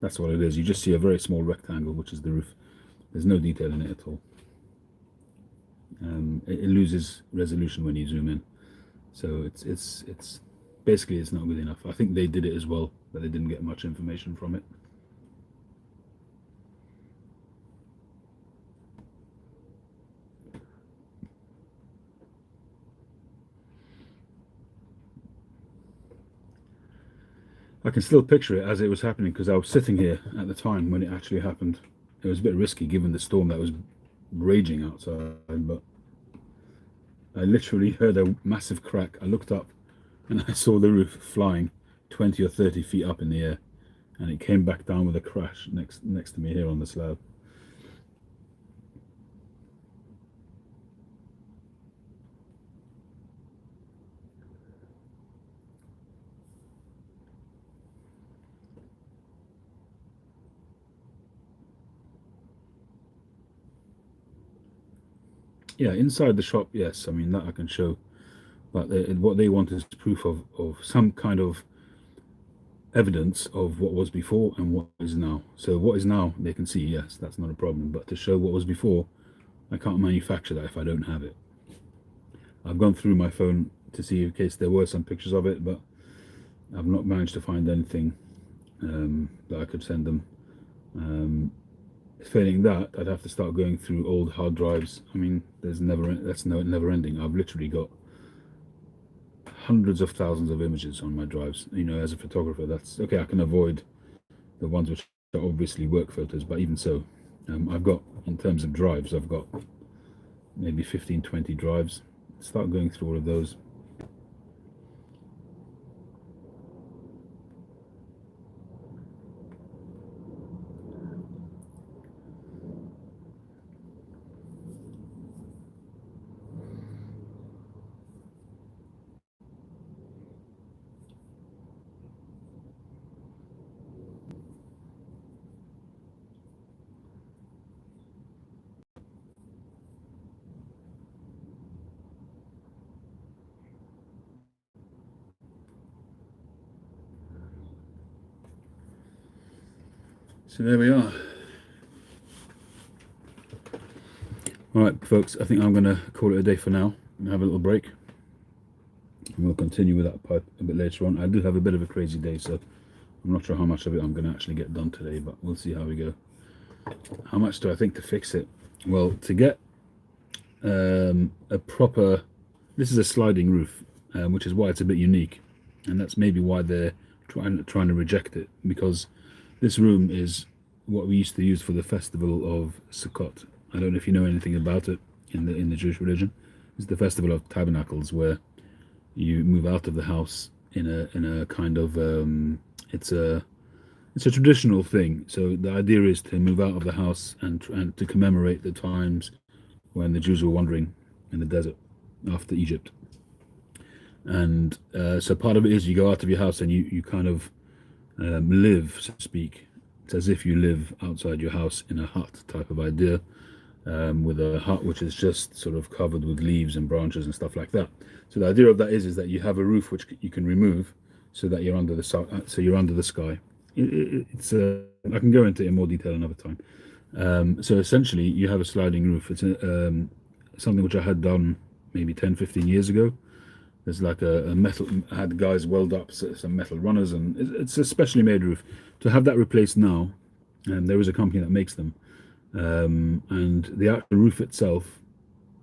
That's what it is. You just see a very small rectangle, which is the roof. There's no detail in it at all. It loses resolution when you zoom in. So it's basically it's not good enough. I think they did it as well, but they didn't get much information from it. I can still picture it as it was happening because I was sitting here at the time when it actually happened. It was a bit risky given the storm that was raging outside, but I literally heard a massive crack. I looked up and I saw the roof flying 20 or 30 feet up in the air, and it came back down with a crash next to me here on the slab. Yeah, inside the shop, yes. I mean, that I can show. But what they want is proof of some kind of evidence of what was before and what is now. So what is now, they can see, yes, that's not a problem. But to show what was before, I can't manufacture that if I don't have it. I've gone through my phone to see in case there were some pictures of it, but I've not managed to find anything that I could send them. Failing that, I'd have to start going through old hard drives. I mean, that's never ending. I've literally got hundreds of thousands of images on my drives. As a photographer, that's okay. I can avoid the ones which are obviously work photos, but even so, I've got, in terms of drives, I've got maybe 15, 20 drives. Start going through all of those. So there we are. All right, folks, I think I'm going to call it a day for now and have a little break. And we'll continue with that pipe a bit later on. I do have a bit of a crazy day, so I'm not sure how much of it I'm going to actually get done today, but we'll see how we go. How much do I think to fix it? Well, to get a proper... This is a sliding roof, which is why it's a bit unique. And that's maybe why they're trying to reject it, because this room is what we used to use for the festival of Sukkot. I don't know if you know anything about it in the Jewish religion. It's the festival of tabernacles, where you move out of the house in a kind of it's a traditional thing. So the idea is to move out of the house and to commemorate the times when the Jews were wandering in the desert after Egypt. And so part of it is you go out of your house and you kind of live, so to speak. It's as if you live outside your house in a hut type of idea, with a hut which is just sort of covered with leaves and branches and stuff like that. So the idea of that is that you have a roof which you can remove, so that you're under the so you're under the sky. It's I can go into it in more detail another time. So essentially, you have a sliding roof. It's something which I had done maybe 10, 15 years ago. There's like a metal. I had guys weld up some metal runners, and it's a specially made roof. To have that replaced now, and there is a company that makes them, and the actual roof itself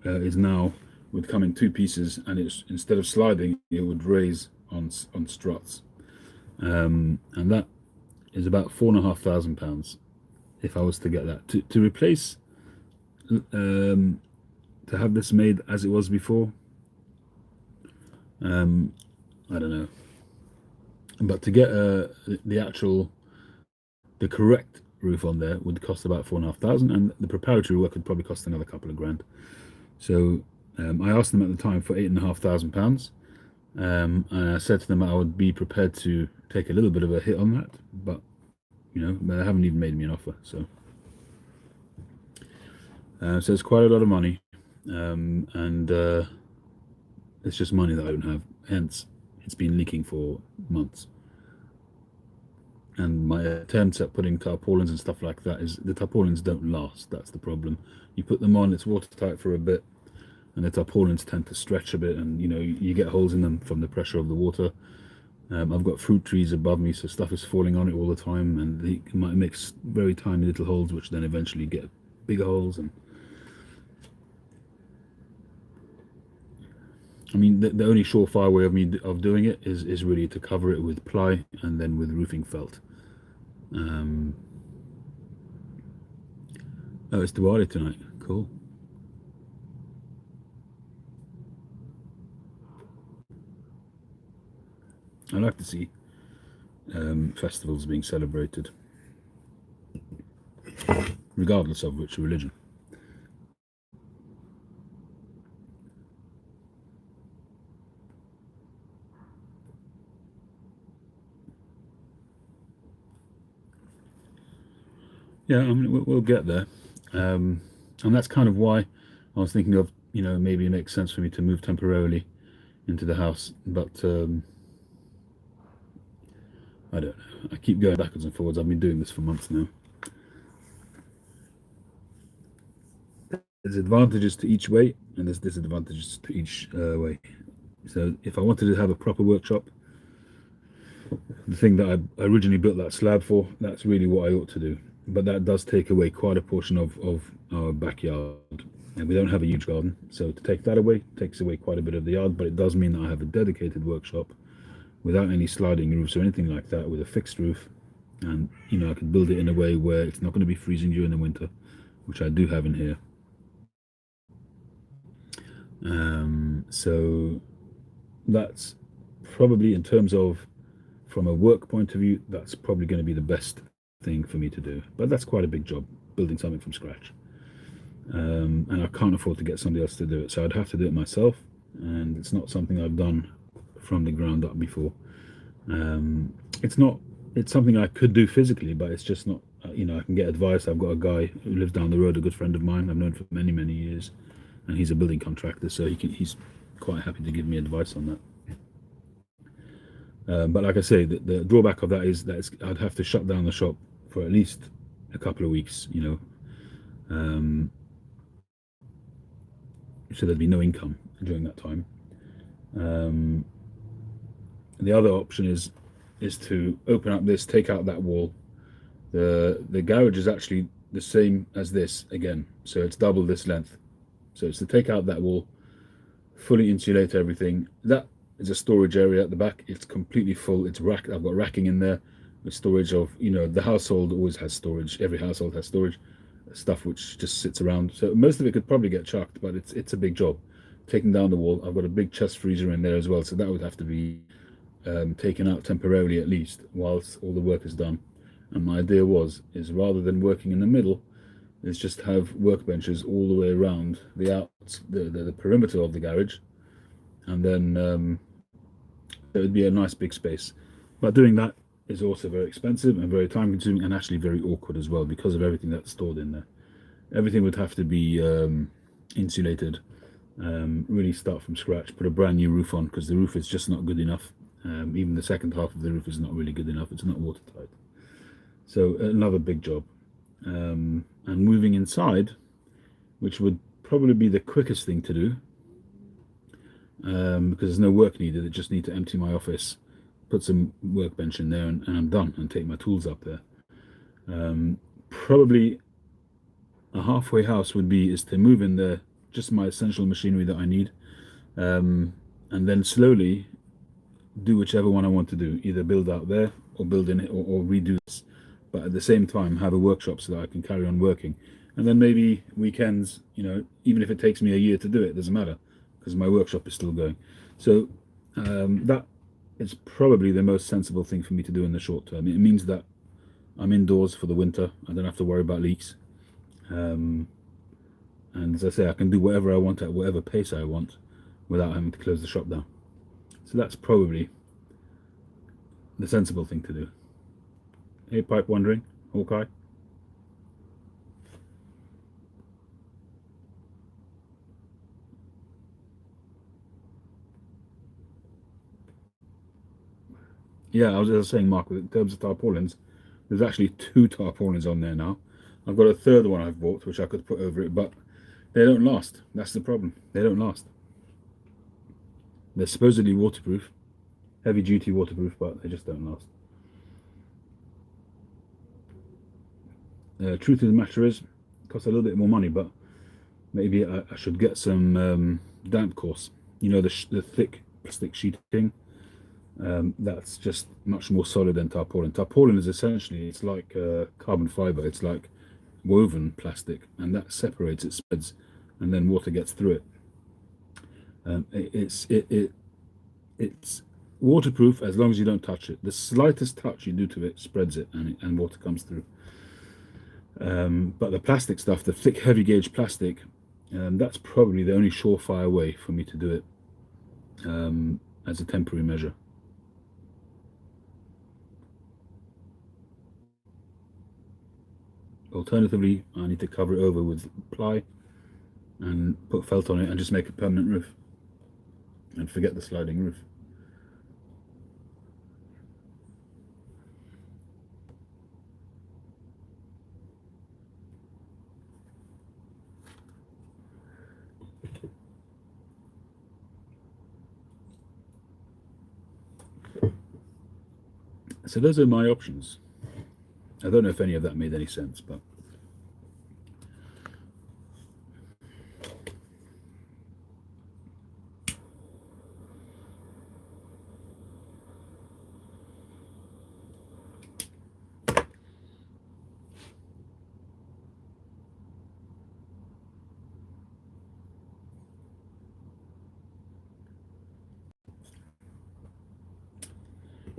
is now would come in two pieces, and it's instead of sliding, it would raise on struts, and that is about £4,500 if I was to get that to replace, to have this made as it was before. I don't know, but to get the correct roof on there would cost about 4,500, and the preparatory work would probably cost another couple of grand. So I asked them at the time for £8,500, and I said to them I would be prepared to take a little bit of a hit on that, but they haven't even made me an offer. So it's quite a lot of money, and it's just money that I don't have. Hence, it's been leaking for months. And my attempts at putting tarpaulins and stuff like that is the tarpaulins don't last. That's the problem. You put them on, it's watertight for a bit, and the tarpaulins tend to stretch a bit, and you get holes in them from the pressure of the water. I've got fruit trees above me, so stuff is falling on it all the time, and it might make very tiny little holes, which then eventually get bigger holes. And I mean, the only surefire way of doing it is really to cover it with ply and then with roofing felt. Oh, it's Diwali tonight. Cool. I like to see festivals being celebrated, regardless of which religion. Yeah, I mean, we'll get there, and that's kind of why I was thinking of, maybe it makes sense for me to move temporarily into the house, but I don't know. I keep going backwards and forwards. I've been doing this for months now. There's advantages to each way, and there's disadvantages to each way. So if I wanted to have a proper workshop, the thing that I originally built that slab for, that's really what I ought to do. But that does take away quite a portion of our backyard, and we don't have a huge garden, so to take that away takes away quite a bit of the yard. But it does mean that I have a dedicated workshop without any sliding roofs or anything like that, with a fixed roof, and I can build it in a way where it's not going to be freezing during the winter, which I do have in here. So that's probably, in terms of from a work point of view, that's probably going to be the best thing for me to do. But that's quite a big job, building something from scratch, and I can't afford to get somebody else to do it, so I'd have to do it myself, and it's not something I've done from the ground up before. It's something I could do physically, but it's just not, I can get advice. I've got a guy who lives down the road, a good friend of mine I've known for many years, and he's a building contractor, so he's quite happy to give me advice on that. But like I say, the drawback of that is that I'd have to shut down the shop for at least a couple of weeks, so there'd be no income during that time. The other option is to open up this, take out that wall. The garage is actually the same as this again, so it's double this length. So it's to take out that wall, fully insulate everything. That is a storage area at the back. It's completely full. It's racked. I've got racking in there with storage of, the household always has storage. Every household has storage, stuff which just sits around. So most of it could probably get chucked, but it's a big job. Taking down the wall. I've got a big chest freezer in there as well, so that would have to be taken out temporarily at least whilst all the work is done. And my idea is rather than working in the middle, is just have workbenches all the way around the perimeter of the garage, and then it would be a nice big space. But doing that is also very expensive and very time consuming and actually very awkward as well because of everything that's stored in there. Everything would have to be insulated, really start from scratch, put a brand new roof on because the roof is just not good enough. Even the second half of the roof is not really good enough. It's not watertight. So another big job. And moving inside, which would probably be the quickest thing to do, because there's no work needed. I just need to empty my office, put some workbench in there, and I'm done, and take my tools up there. Probably a halfway house is to move in there just my essential machinery that I need, and then slowly do whichever one I want to do, either build out there or build in it or redo this, but at the same time have a workshop so that I can carry on working. And then maybe weekends, even if it takes me a year to do it, doesn't matter because my workshop is still going. So that is probably the most sensible thing for me to do in the short term. It means that I'm indoors for the winter. I don't have to worry about leaks. And as I say, I can do whatever I want at whatever pace I want without having to close the shop down. So that's probably the sensible thing to do. Hey, Pipe wondering, Hawkeye? Yeah, I was saying, Mark, in terms of tarpaulins, there's actually 2 tarpaulins on there now. I've got a third one I've bought, which I could put over it, but they don't last. That's the problem. They don't last. They're supposedly waterproof, heavy-duty waterproof, but they just don't last. Truth of the matter is, it costs a little bit more money, but maybe I should get some damp course. The thick plastic sheeting. That's just much more solid than tarpaulin. Tarpaulin is essentially, it's like carbon fiber. It's like woven plastic, and that separates, it spreads, and then water gets through it. It's waterproof as long as you don't touch it. The slightest touch you do to it spreads it, and water comes through. But the plastic stuff, the thick, heavy gauge plastic, that's probably the only surefire way for me to do it as a temporary measure. Alternatively, I need to cover it over with ply and put felt on it and just make a permanent roof and forget the sliding roof. So those are my options. I don't know if any of that made any sense, but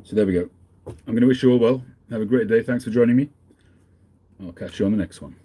so there we go. I'm going to wish you all well. Have a great day. Thanks for joining me. I'll catch you on the next one.